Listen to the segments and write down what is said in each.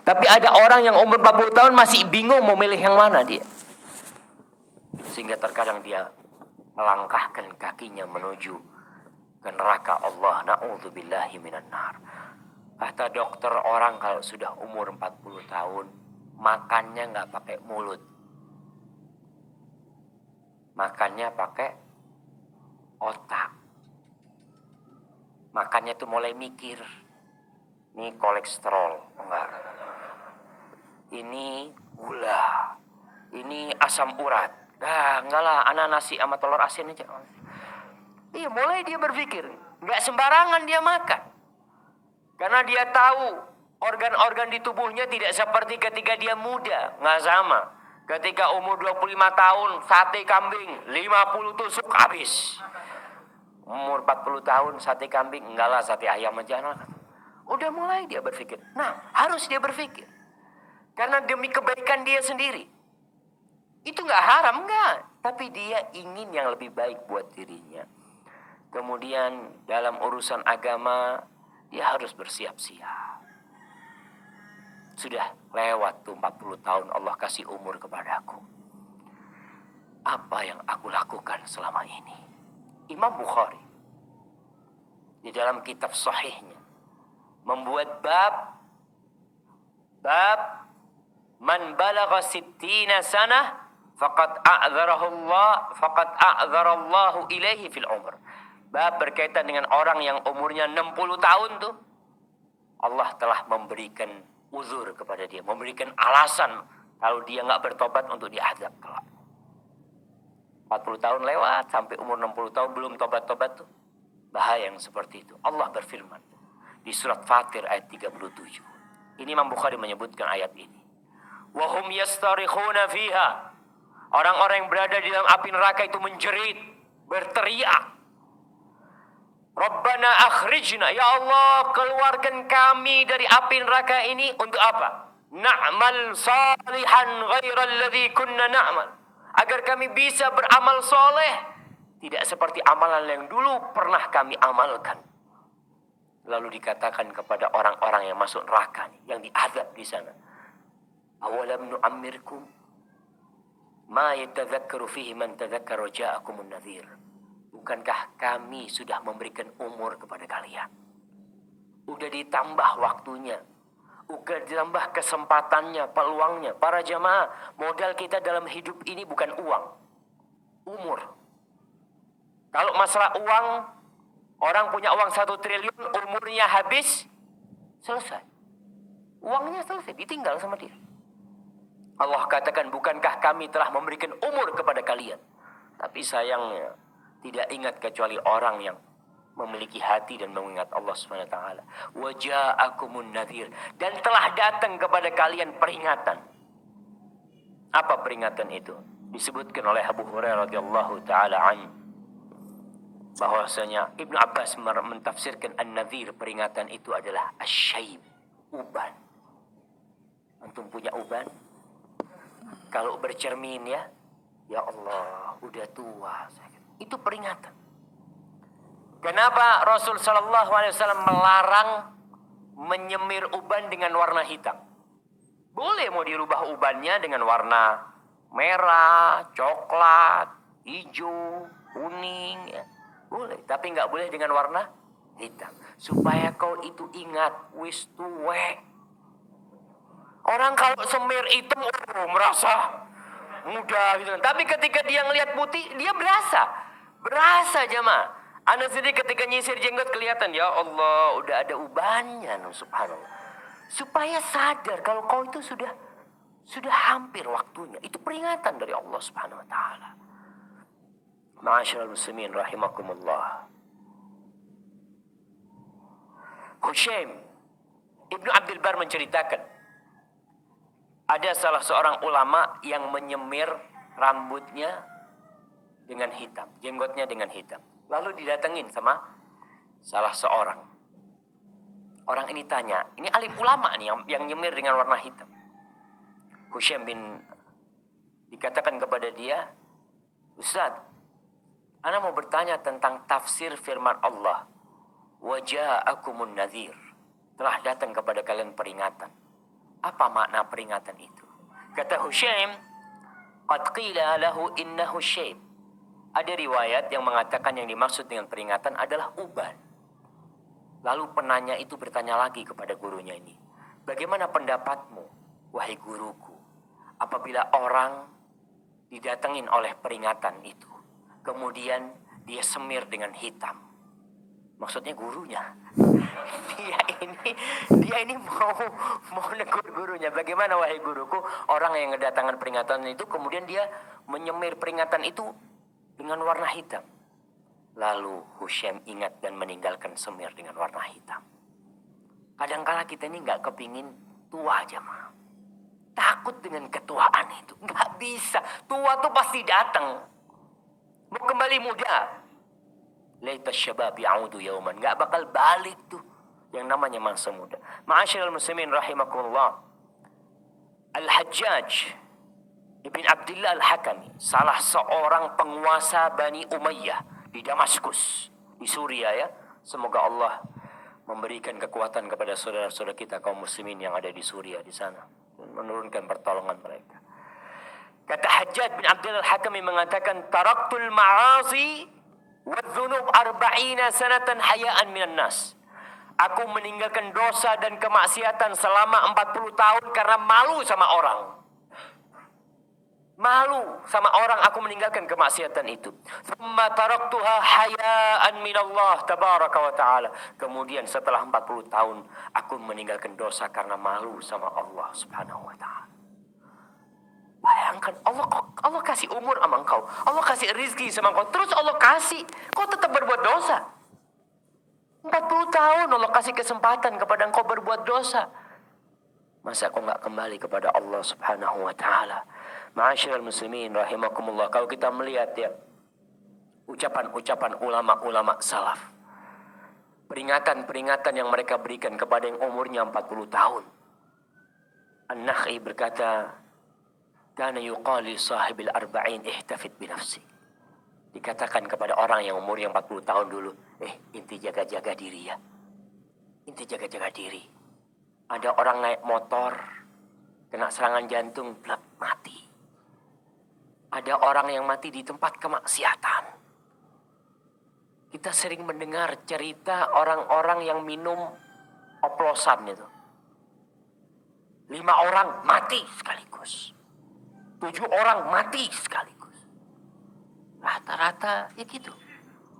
Tapi ada orang yang umur 40 tahun masih bingung mau milih yang mana dia. Sehingga terkadang dia melangkahkan kakinya menuju ke neraka Allah. Na'udzubillahi minan nar. Kata dokter, orang kalau sudah umur 40 tahun makannya nggak pakai mulut, makannya pakai otak. Makannya tuh mulai mikir, ini kolesterol enggak, ini gula, ini asam urat. Enggak lah, anak nasi sama telur asin aja. Iya, mulai dia berpikir, nggak sembarangan dia makan. Karena dia tahu organ-organ di tubuhnya tidak seperti ketika dia muda, nggak sama. Ketika umur 25 tahun, sate kambing 50 tusuk habis. Umur 40 tahun sate kambing, enggak lah sate ayam aja. Udah mulai dia berpikir. Nah, harus dia berpikir. Karena demi kebaikan dia sendiri. Itu nggak haram, enggak. Tapi dia ingin yang lebih baik buat dirinya. Kemudian dalam urusan agama, dia harus bersiap-siap. Sudah lewat tuh 40 tahun Allah kasih umur kepadaku. Apa yang aku lakukan selama ini? Imam Bukhari di dalam kitab sahihnya membuat bab man balagha sittina sanah faqad a'dzarallahu ilaihi fil umr. Bab berkaitan dengan orang yang umurnya 60 tahun tuh Allah telah memberikan uzur kepada dia, memberikan alasan kalau dia nggak bertobat untuk diazab kelak. 40 tahun lewat sampai umur 60 tahun belum tobat-tobat tuh bahaya yang seperti itu. Allah berfirman di surat Fatir ayat 37. Ini Imam Bukhari menyebutkan ayat ini. Wa hum yastarikhuna fiha. Orang-orang yang berada di dalam api neraka itu menjerit, berteriak. Rabbana akhrijna, ya Allah, keluarkan kami dari api neraka ini untuk apa? Na'mal salihan ghairal ladzi kunna na'mal. Agar kami bisa beramal soleh tidak seperti amalan yang dulu pernah kami amalkan. Lalu dikatakan kepada orang-orang yang masuk neraka, yang diazab di sana, awalam nu'ammirkum ma yatadzakkaru fihi man tadzakkara ja'akumun nadhir. Bukankah kami sudah memberikan umur kepada kalian? Udah ditambah waktunya, udah ditambah kesempatannya, peluangnya. Para jamaah, modal kita dalam hidup ini bukan uang, umur. Kalau masalah uang, orang punya uang 1 triliun, umurnya habis, selesai. Uangnya selesai, ditinggal sama dia. Allah katakan, bukankah kami telah memberikan umur kepada kalian? Tapi sayangnya, tidak ingat kecuali orang yang memiliki hati dan mengingat Allah Subhanahu wa taala. Wa ja'akumun nadhir, dan telah datang kepada kalian peringatan. Apa peringatan itu? Disebutkan oleh Abu Hurairah radhiyallahu taala anhu bahwasanya Ibnu Abbas mentafsirkan an-nadhir, peringatan itu adalah asy-syaib, uban. Antum punya uban? Kalau bercermin ya Allah, udah tua. Itu peringatan. Kenapa Rasul sallallahu alaihi wasallam melarang menyemir uban dengan warna hitam? Boleh mau dirubah ubannya dengan warna merah, coklat, hijau, kuning, ya. Boleh, tapi nggak boleh dengan warna hitam. Supaya kau itu ingat, wis tuwek. Orang kalau semir hitam merasa muda gitu. Tapi ketika dia ngelihat putih, dia berasa jemaah. Anda sendiri ketika nyisir jenggot kelihatan, ya Allah, udah ada ubannya, subhanallah. Supaya sadar kalau kau itu sudah hampir waktunya. Itu peringatan dari Allah Subhanahu wa taala. Ma'asyiral muslimin rahimakumullah. Hushaim Ibnu Abdul Bar menceritakan, ada salah seorang ulama yang menyemir rambutnya dengan hitam, jenggotnya dengan hitam. Lalu didatengin sama salah seorang. Orang ini tanya, ini alim ulama nih yang nyemir dengan warna hitam. Hushaim bin dikatakan kepada dia, Ustaz, ana mau bertanya tentang tafsir firman Allah. Wa ja'akumun nadhir, telah datang kepada kalian peringatan. Apa makna peringatan itu? Kata Hushaim, qad qila lahu innahu syaib. Ada riwayat yang mengatakan yang dimaksud dengan peringatan adalah uban. Lalu penanya itu bertanya lagi kepada gurunya ini, bagaimana pendapatmu, wahai guruku, apabila orang didatengin oleh peringatan itu, kemudian dia semir dengan hitam? Maksudnya gurunya. Dia ini mau negur gurunya. Bagaimana wahai guruku, orang yang kedatangan peringatan itu kemudian dia menyemir peringatan itu dengan warna hitam. Lalu Hushaim ingat dan meninggalkan semir dengan warna hitam. Kadangkala kita ini nggak kepingin tua aja mah. Takut dengan ketuaan itu. Nggak bisa. Tua tuh pasti datang. Mau kembali muda. Laita syabab ya'udu yauman. Nggak bakal balik tuh yang namanya masa muda. Ma'asyiral muslimin rahimakumullah. Al-Hajjaj Ibn Abdullah Al-Hakami, salah seorang penguasa Bani Umayyah di Damaskus, di Suria ya. Semoga Allah memberikan kekuatan kepada saudara-saudara kita kaum muslimin yang ada di Suria di sana dan menurunkan pertolongan mereka. Kata Hajjaj bin Abdullah Al-Hakami mengatakan, taraktul ma'asi wa dzunub 40 sanatan hayaan minan nas. Aku meninggalkan dosa dan kemaksiatan selama 40 tahun karena malu sama orang. Malu sama orang, aku meninggalkan kemaksiatan itu. Thumma taraktuha hayaan minallah tabaraka wa ta'ala. Kemudian setelah 40 tahun aku meninggalkan dosa karena malu sama Allah subhanahu wa ta'ala. Bayangkan, Allah kasih umur sama engkau, Allah kasih rizki sama engkau, terus Allah kasih, kau tetap berbuat dosa. 40 tahun Allah kasih kesempatan kepada engkau berbuat dosa. Masa kau gak kembali kepada Allah subhanahu wa ta'ala? Ma'asyiral muslimin rahimakumullah. Kalau kita melihat ya, ucapan-ucapan ulama-ulama salaf, peringatan-peringatan yang mereka berikan kepada yang umurnya 40 tahun. An-Nakhi berkata, kana yuqali sahibil arba'in ihtafid binafsi. Dikatakan kepada orang yang umurnya 40 tahun dulu, inti jaga-jaga diri ya. Inti jaga-jaga diri. Ada orang naik motor, kena serangan jantung, blek, mati. Ada orang yang mati di tempat kemaksiatan. Kita sering mendengar cerita orang-orang yang minum oplosan itu. 5 orang mati sekaligus. 7 orang mati sekaligus. Rata-rata ya gitu.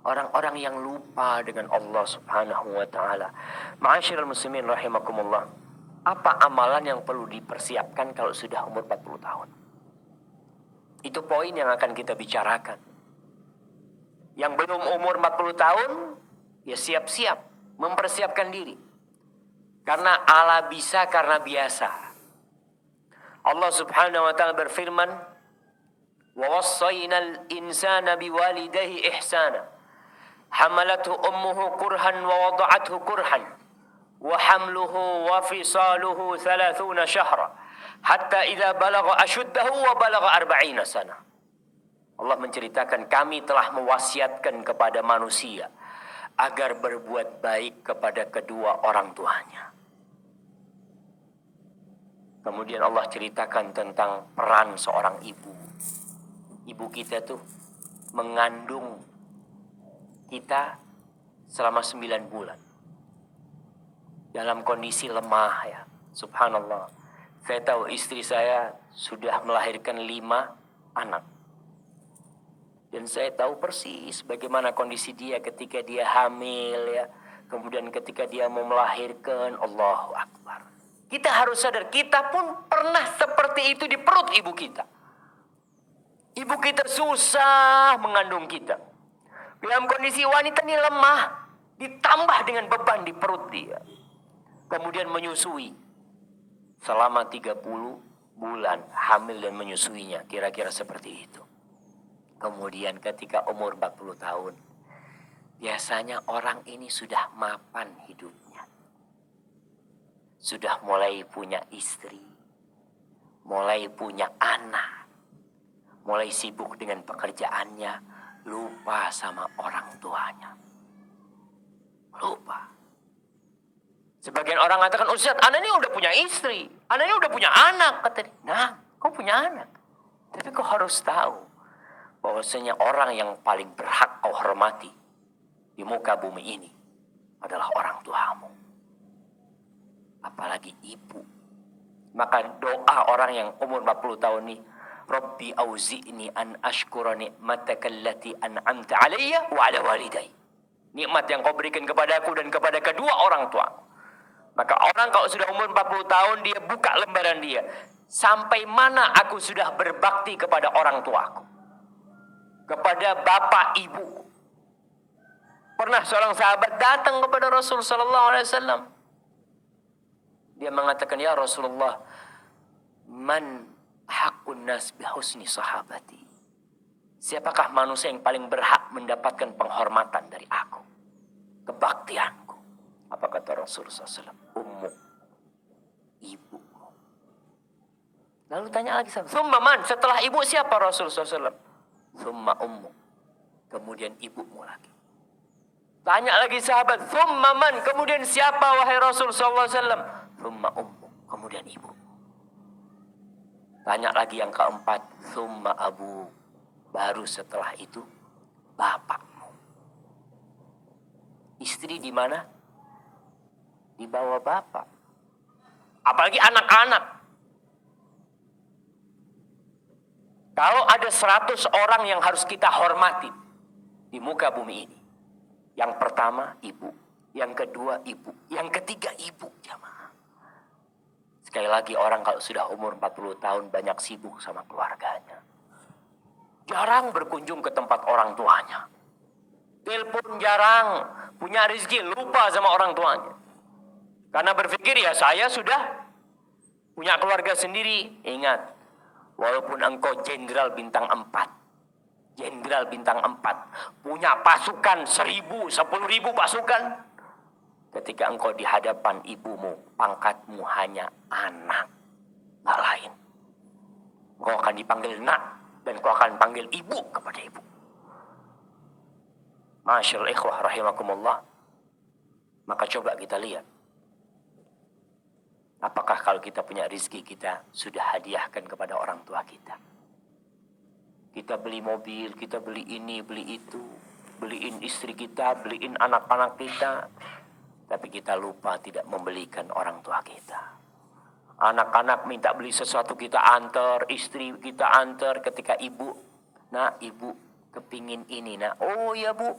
Orang-orang yang lupa dengan Allah subhanahu wa ta'ala. Ma'asyiral muslimin rahimakumullah. Apa amalan yang perlu dipersiapkan kalau sudah umur 40 tahun? Itu poin yang akan kita bicarakan. Yang belum umur 40 tahun, ya siap-siap mempersiapkan diri. Karena ala bisa karena biasa. Allah subhanahu wa ta'ala berfirman, wa wassaynal insana biwalidayhi ihsana. Hamalathu ummuhu kurhan wa wada'athu kurhan. Wa hamluhu wa fisaluhu 30 syahra. Hatta idza balagha ashuddahu wa balagha 40 sana. Allah menceritakan, kami telah mewasiatkan kepada manusia agar berbuat baik kepada kedua orang tuanya. Kemudian Allah ceritakan tentang peran seorang ibu. Ibu kita tuh mengandung kita selama 9 bulan. Dalam kondisi lemah ya. Subhanallah. Saya tahu istri saya sudah melahirkan 5 anak. Dan saya tahu persis bagaimana kondisi dia ketika dia hamil ya. Kemudian ketika dia mau melahirkan, Allahu Akbar. Kita harus sadar, kita pun pernah seperti itu di perut ibu kita. Ibu kita susah mengandung kita. Dalam kondisi wanita ini lemah, ditambah dengan beban di perut dia. Kemudian menyusui. Selama 30 bulan hamil dan menyusuinya, kira-kira seperti itu. Kemudian ketika umur 40 tahun, biasanya orang ini sudah mapan hidupnya. Sudah mulai punya istri, mulai punya anak, mulai sibuk dengan pekerjaannya, lupa sama orang tuanya. Lupa. Sebagian orang mengatakan, Ustaz, anak ini udah punya istri. Anak ini udah punya anak. Kata dia, nah, kau punya anak. Tapi kau harus tahu bahwasanya orang yang paling berhak kau hormati di muka bumi ini adalah orang tuamu. Apalagi ibu. Maka doa orang yang umur 40 tahun ini, Rabbi auzi'ni an ashkura ni'mataka allati an'amta alayya wa ala walidayya. Nikmat yang kau berikan kepadaku dan kepada kedua orang tua. Maka orang kalau sudah umur 40 tahun, dia buka lembaran dia. Sampai mana aku sudah berbakti kepada orang tuaku. Kepada bapak ibu. Pernah seorang sahabat datang kepada Rasul sallallahu alaihi wasallam. Dia mengatakan, ya Rasulullah, man haqqun nas bihusni sahabati. Siapakah manusia yang paling berhak mendapatkan penghormatan dari aku? Kebaktianku. Apa kata Rasulullah SAW? Ummu. Ibu. Lalu tanya lagi sahabat, Thumma man? Setelah ibu siapa Rasulullah SAW? Thumma ummu. Kemudian ibumu lagi. Tanya lagi sahabat, Thumma man? Kemudian siapa wahai Rasulullah SAW? Thumma ummu. Kemudian ibu. Tanya lagi yang keempat, Thumma abu. Baru setelah itu, bapakmu. Istri di mana? Di bawah bapak. Apalagi anak-anak. Kalau ada 100 orang yang harus kita hormati di muka bumi ini. Yang pertama, ibu. Yang kedua, ibu. Yang ketiga, ibu. Jamaah. Sekali lagi, orang kalau sudah umur 40 tahun banyak sibuk sama keluarganya. Jarang berkunjung ke tempat orang tuanya. Telepon jarang. Punya rezeki, lupa sama orang tuanya. Karena berpikir, ya saya sudah punya keluarga sendiri. Ingat, walaupun engkau jenderal bintang 4. Jenderal bintang 4. Punya pasukan 1.000, 10.000 pasukan. Ketika engkau di hadapan ibumu, pangkatmu hanya anak. Tak lain. Engkau akan dipanggil nak. Dan engkau akan panggil ibu kepada ibu. Masyaallah ikhwah rahimakumullah. Maka coba kita lihat. Apakah kalau kita punya rezeki kita sudah hadiahkan kepada orang tua kita? Kita beli mobil, kita beli ini, beli itu. Beliin istri kita, beliin anak-anak kita. Tapi kita lupa tidak membelikan orang tua kita. Anak-anak minta beli sesuatu kita antar, istri kita antar ketika ibu. Nah ibu kepingin ini nak. Oh ya bu,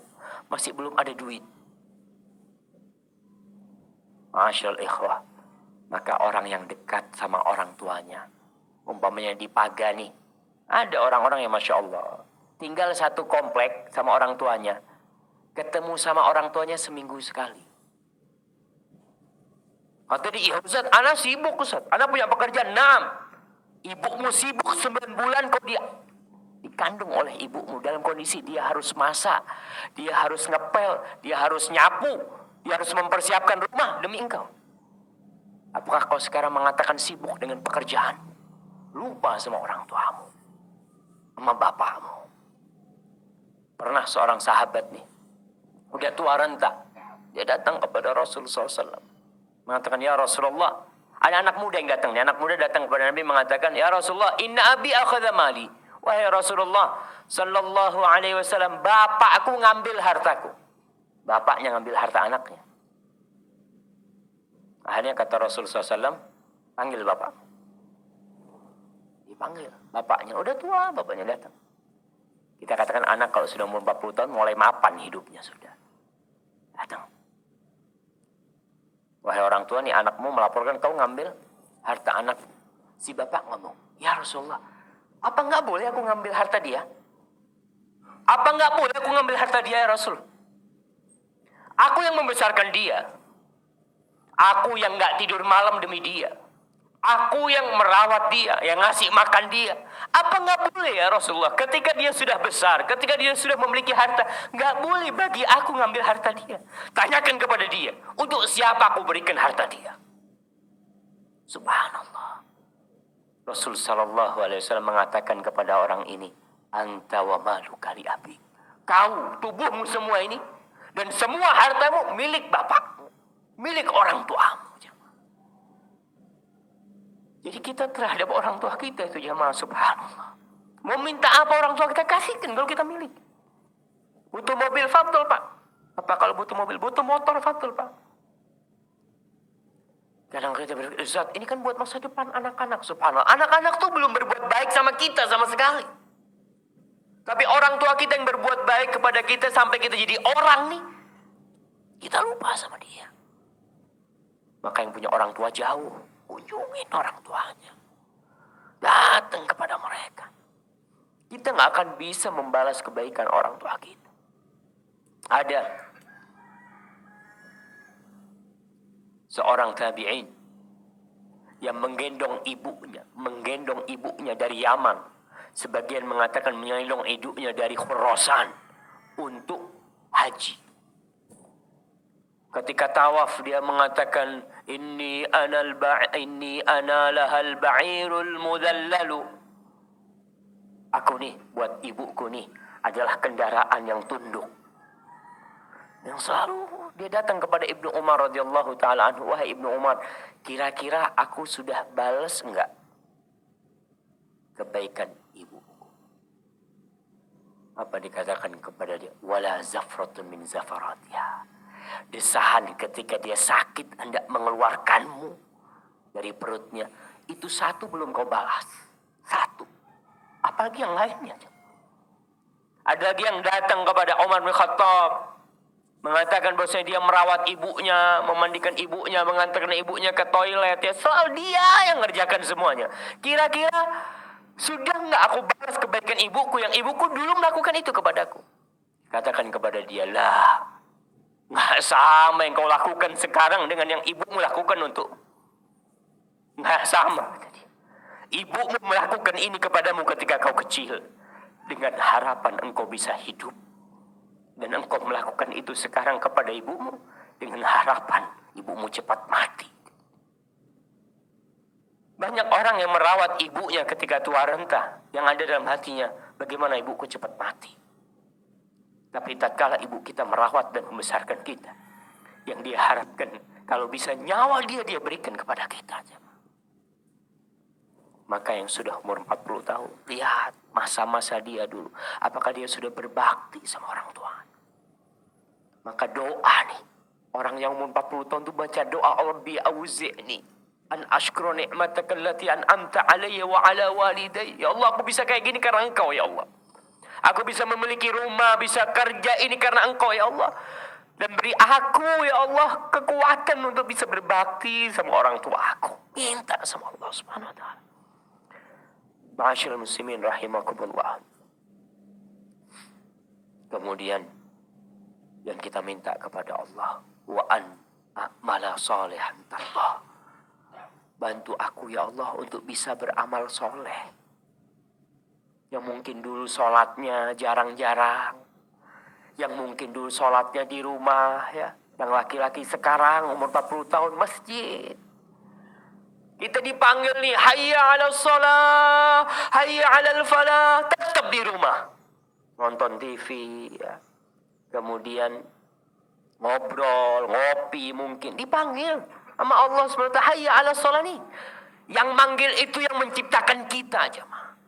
masih belum ada duit. Masyaallah ikhwah. Maka orang yang dekat sama orang tuanya. Umpamanya di Pagani. Ada orang-orang yang Masya Allah. Tinggal satu komplek sama orang tuanya. Ketemu sama orang tuanya seminggu sekali. Kata dia, iya Ustaz, anak sibuk Ustaz. Anak punya pekerjaan 6. Ibumu sibuk 9 bulan kau dikandung oleh ibumu. Dalam kondisi dia harus masak. Dia harus ngepel. Dia harus nyapu. Dia harus mempersiapkan rumah demi engkau. Apakah kau sekarang mengatakan sibuk dengan pekerjaan? Lupa sama orang tuamu. Sama bapakmu. Pernah seorang sahabat nih. Udah tua renta. Dia datang kepada Rasulullah SAW. Mengatakan, ya Rasulullah. Ada anak muda yang datang. Anak muda datang kepada Nabi mengatakan, ya Rasulullah, inna abi akhadha mali. Wahai Rasulullah Sallallahu alaihi wasallam, bapakku ngambil hartaku. Bapaknya ngambil harta anaknya. Akhirnya kata Rasulullah SAW, panggil bapak. Dipanggil bapaknya. Udah tua, bapaknya datang. Kita katakan anak kalau sudah umur 40 tahun mulai mapan hidupnya sudah. Datang. Wahai orang tua, nih anakmu melaporkan kau ngambil harta anak. Si bapak ngomong, ya Rasulullah, apa enggak boleh aku ngambil harta dia? Apa enggak boleh aku ngambil harta dia ya Rasul? Aku yang membesarkan dia. Aku yang enggak tidur malam demi dia. Aku yang merawat dia, yang ngasih makan dia. Apa enggak boleh ya Rasulullah? Ketika dia sudah besar, ketika dia sudah memiliki harta, enggak boleh bagi aku ngambil harta dia. Tanyakan kepada dia, untuk siapa aku berikan harta dia? Subhanallah. Rasul sallallahu alaihi wasallam mengatakan kepada orang ini, anta wa maluka li abik. Kau, tubuhmu semua ini dan semua hartamu milik bapakmu. milik orang tuamu. Jadi kita terhadap orang tua kita itu jamaah, subhanallah. Mau minta apa orang tua kita kasihkan kalau kita milik. Butuh mobil, fadl Pak. Apa kalau butuh mobil? Butuh motor, fadl Pak. Kadang kita berpikir, Ustaz, ini kan buat masa depan anak-anak, subhanallah. Anak-anak tuh belum berbuat baik sama kita sama sekali. Tapi orang tua kita yang berbuat baik kepada kita sampai kita jadi orang nih, kita lupa sama dia. Maka yang punya orang tua jauh, kunjungin orang tuanya. Datang kepada mereka. Kita nggak akan bisa membalas kebaikan orang tua kita. Ada seorang tabi'in yang menggendong ibunya dari Yaman. Sebagian mengatakan menggendong ibunya dari Khurasan untuk haji. Ketika tawaf dia mengatakan, Inni ana lahal ba'irul mudhallalu. Aku nih, buat ibuku nih, adalah kendaraan yang tunduk. Yang selalu dia datang kepada Ibnu Umar radhiyallahu taala anhu, wahai Ibnu Umar, kira-kira aku sudah balas enggak kebaikan ibuku? Apa dikatakan kepada dia? Wala zafratun min zafaratiha. Desahan ketika dia sakit hendak mengeluarkanmu dari perutnya, itu satu belum kau balas. Satu. Apalagi yang lainnya. Ada lagi yang datang kepada Umar bin Khattab, mengatakan bahwa dia merawat ibunya, memandikan ibunya, mengantarkan ibunya ke toilet. Ya, selalu dia yang ngerjakan semuanya. Kira-kira sudah nggak aku balas kebaikan ibuku yang ibuku dulu melakukan itu kepadaku? Katakan kepada dia, lah, nggak sama yang kau lakukan sekarang dengan yang ibumu lakukan untuk. Nggak sama. Ibumu melakukan ini kepadamu ketika kau kecil, dengan harapan engkau bisa hidup. Dan engkau melakukan itu sekarang kepada ibumu dengan harapan ibumu cepat mati. Banyak orang yang merawat ibunya ketika tua renta, yang ada dalam hatinya, bagaimana ibuku cepat mati. Tapi tatkala ibu kita merawat dan membesarkan kita, yang dia harapkan kalau bisa nyawa dia berikan kepada kita. Maka yang sudah umur 40 tahun, lihat masa-masa dia dulu. Apakah dia sudah berbakti sama orang tua? Maka doa nih, orang yang umur 40 tahun itu baca doa, Rabbi auzi'ni an ashkura ni'mataka allati an'amta alayya wa ala walidayya. Ya Allah, aku bisa kayak gini karena engkau ya Allah. Aku bisa memiliki rumah, bisa kerja ini karena engkau ya Allah. Dan beri aku ya Allah kekuatan untuk bisa berbakti sama orang tua aku. Minta sama Allah Subhanahu wa taala. Ma'asyiral muslimin rahimakumullah. Kemudian yang kita minta kepada Allah, wa an a'mala salihan tardah. Bantu aku ya Allah untuk bisa beramal soleh. Yang mungkin dulu sholatnya jarang-jarang, yang mungkin dulu sholatnya di rumah ya, yang laki-laki sekarang umur 40 tahun masjid. Kita dipanggil nih, hayya 'alal shalah, hayya 'alal falah, tetap di rumah. Nonton TV ya. Kemudian ngobrol, ngopi mungkin. Dipanggil sama Allah SWT, hayya 'alal shalah nih. Yang manggil itu yang menciptakan kita aja.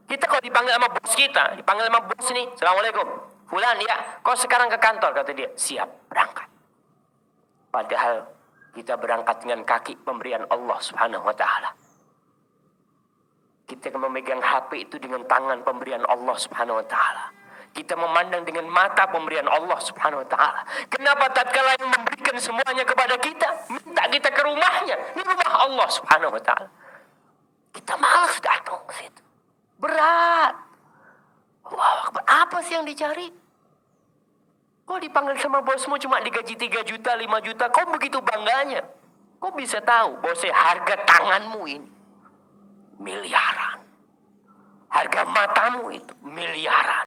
Kita kalau dipanggil sama bos kita, dipanggil sama bos nih, Assalamualaikum. Fulan ya, kau sekarang ke kantor, kata dia. Siap, berangkat. Padahal kita berangkat dengan kaki pemberian Allah Subhanahu wa taala. Kita memegang HP itu dengan tangan pemberian Allah Subhanahu wa taala. Kita memandang dengan mata pemberian Allah Subhanahu wa taala. Kenapa tatkala yang memberikan semuanya kepada kita, minta kita ke rumahnya? Ini rumah Allah Subhanahu wa taala. Kita malas datang ke situ. Berat. Allahu Akbar. Apa sih yang dicari? Kau dipanggil sama bosmu cuma digaji 3 juta, 5 juta. Kau begitu bangganya. Kau bisa tahu bosnya harga tanganmu ini miliaran. Harga matamu itu miliaran.